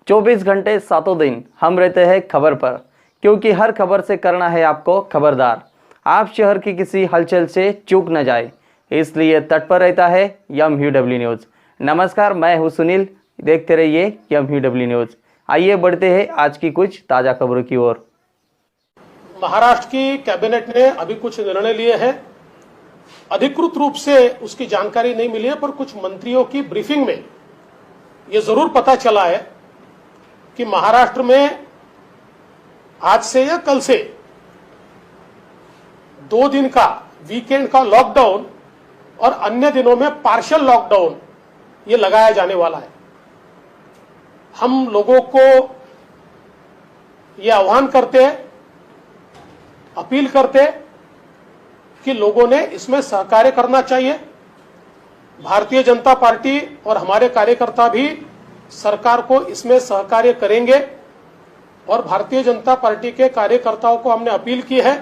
24 घंटे सातों दिन हम रहते हैं खबर पर, क्योंकि हर खबर से करना है आपको खबरदार। आप शहर की किसी हलचल से चूक न जाए, इसलिए तत्पर रहता है MUW न्यूज़। नमस्कार, मैं हूं सुनील, देखते रहिए MUW न्यूज़। आइए बढ़ते हैं आज की कुछ ताज़ा खबरों की ओर। महाराष्ट्र की कैबिनेट ने अभी कुछ निर्णय लिए हैं। अधिकृत रूप से उसकी जानकारी नहीं मिली है, पर कुछ मंत्रियों की ब्रीफिंग में यह जरूर पता चला है कि महाराष्ट्र में आज से या कल से 2 दिन का वीकेंड का लॉकडाउन और अन्य दिनों में पार्शियल लॉकडाउन ये लगाया जाने वाला है। हम लोगों को ये आह्वान करते हैं, अपील करते हैं कि लोगों ने इसमें सहकार्य करना चाहिए। भारतीय जनता पार्टी और हमारे कार्यकर्ता भी सरकार को इसमें सहकार्य करेंगे और भारतीय जनता पार्टी के कार्यकर्ताओं को हमने अपील की है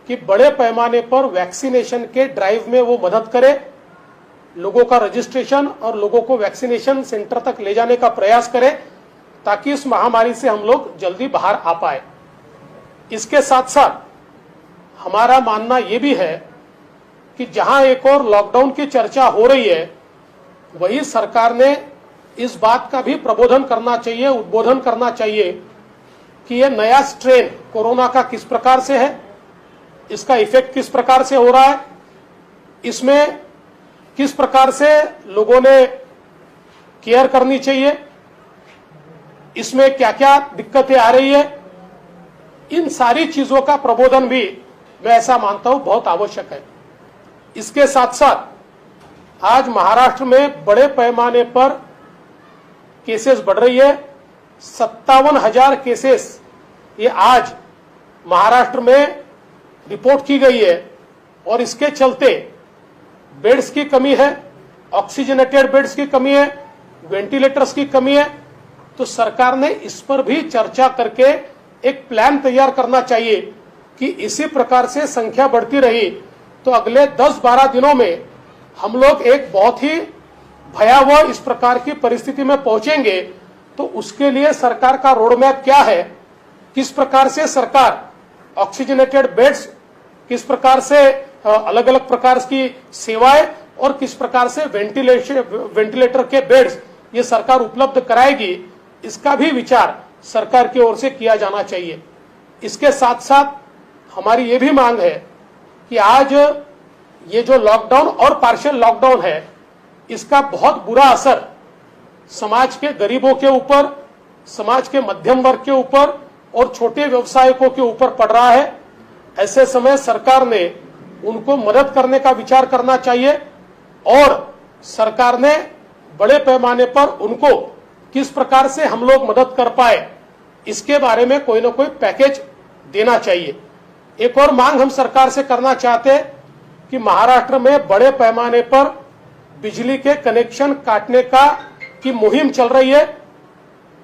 कि बड़े पैमाने पर वैक्सीनेशन के ड्राइव में वो मदद करे, लोगों का रजिस्ट्रेशन और लोगों को वैक्सीनेशन सेंटर तक ले जाने का प्रयास करे, ताकि इस महामारी से हम लोग जल्दी बाहर आ पाए। इसके साथ साथ हमारा मानना यह भी है कि जहां एक और लॉकडाउन की चर्चा हो रही है, वही सरकार ने इस बात का भी प्रबोधन करना चाहिए, उद्बोधन करना चाहिए कि यह नया स्ट्रेन कोरोना का किस प्रकार से है, इसका इफेक्ट किस प्रकार से हो रहा है, इसमें किस प्रकार से लोगों ने केयर करनी चाहिए, इसमें क्या क्या दिक्कतें आ रही है, इन सारी चीजों का प्रबोधन भी मैं ऐसा मानता हूं बहुत आवश्यक है। इसके साथ साथ आज महाराष्ट्र में बड़े पैमाने पर केसेस बढ़ रही है। 57,000 केसेस ये आज महाराष्ट्र में रिपोर्ट की गई है और इसके चलते बेड्स की कमी है, ऑक्सीजनेटेड बेड्स की कमी है, वेंटिलेटर्स की कमी है। तो सरकार ने इस पर भी चर्चा करके एक प्लान तैयार करना चाहिए कि इसी प्रकार से संख्या बढ़ती रही तो अगले 10-12 दिनों में हम लोग एक बहुत ही भयावह इस प्रकार की परिस्थिति में पहुंचेंगे। तो उसके लिए सरकार का रोड मैप क्या है, किस प्रकार से सरकार ऑक्सीजनेटेड बेड्स, किस प्रकार से अलग अलग प्रकार की सेवाएं और किस प्रकार से वेंटिलेटर के बेड्स ये सरकार उपलब्ध कराएगी, इसका भी विचार सरकार की ओर से किया जाना चाहिए। इसके साथ साथ हमारी ये भी मांग है कि आज ये जो लॉकडाउन और पार्शियल लॉकडाउन है, इसका बहुत बुरा असर समाज के गरीबों के ऊपर, समाज के मध्यम वर्ग के ऊपर और छोटे व्यवसायिकों के ऊपर पड़ रहा है। ऐसे समय सरकार ने उनको मदद करने का विचार करना चाहिए और सरकार ने बड़े पैमाने पर उनको किस प्रकार से हम लोग मदद कर पाए, इसके बारे में कोई ना कोई पैकेज देना चाहिए। एक और मांग हम सरकार से करना चाहते हैं कि महाराष्ट्र में बड़े पैमाने पर बिजली के कनेक्शन काटने की मुहिम चल रही है।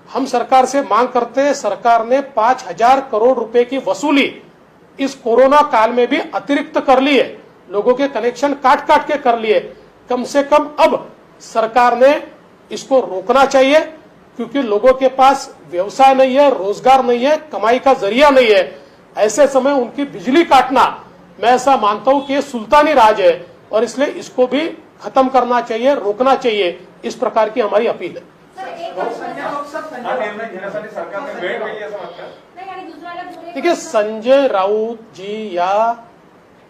हम सरकार से मांग करते हैं, सरकार ने 5,000 करोड़ रुपए की वसूली इस कोरोना काल में भी अतिरिक्त कर ली है, लोगों के कनेक्शन काट काट के कर लिए। कम से कम अब सरकार ने इसको रोकना चाहिए, क्योंकि लोगों के पास व्यवसाय नहीं है, रोजगार नहीं है, कमाई का जरिया नहीं है। ऐसे समय उनकी बिजली काटना, मैं ऐसा मानता हूं कि ये सुल्तानी राज है और इसलिए इसको भी खत्म करना चाहिए, रोकना चाहिए। इस प्रकार की हमारी अपील है। देखिए, संजय राउत जी या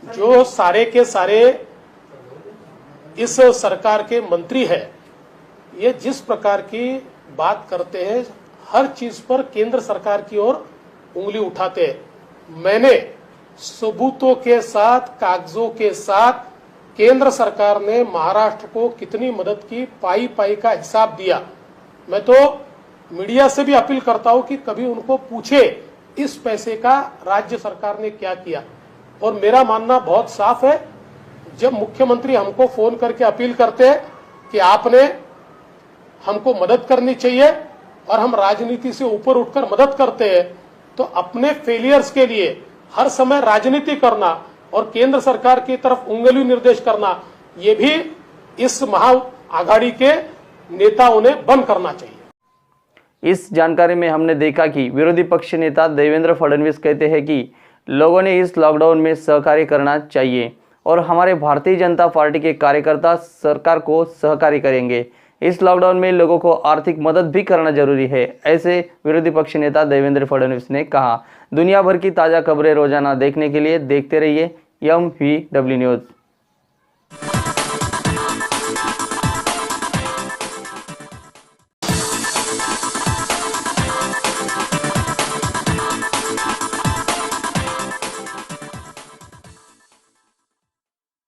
जो सारे के सारे इस सरकार के मंत्री हैं, ये जिस प्रकार की बात करते हैं, हर चीज पर केंद्र सरकार की ओर उंगली उठाते हैं। मैंने सबूतों के साथ, कागजों के साथ केंद्र सरकार ने महाराष्ट्र को कितनी मदद की, पाई पाई का हिसाब दिया। मैं तो मीडिया से भी अपील करता हूं कि कभी उनको पूछे इस पैसे का राज्य सरकार ने क्या किया। और मेरा मानना बहुत साफ है, जब मुख्यमंत्री हमको फोन करके अपील करते हैं कि आपने हमको मदद करनी चाहिए और हम राजनीति से ऊपर उठकर मदद करते हैं, तो अपने फेलियर्स के लिए हर समय राजनीति करना और केंद्र सरकार की तरफ उंगली निर्देश करना, ये भी इस महा आघाड़ी के नेताओं ने बंद करना चाहिए। इस जानकारी में हमने देखा कि विरोधी पक्ष नेता देवेंद्र फडणवीस कहते हैं कि लोगों ने इस लॉकडाउन में सहकार्य करना चाहिए और हमारे भारतीय जनता पार्टी के कार्यकर्ता सरकार को सहकार्य करेंगे। इस लॉकडाउन में लोगों को आर्थिक मदद भी करना जरूरी है, ऐसे विरोधी पक्ष नेता देवेंद्र फडणवीस ने कहा। दुनिया भर की ताज़ा खबरें रोजाना देखने के लिए देखते रहिए MVW न्यूज़।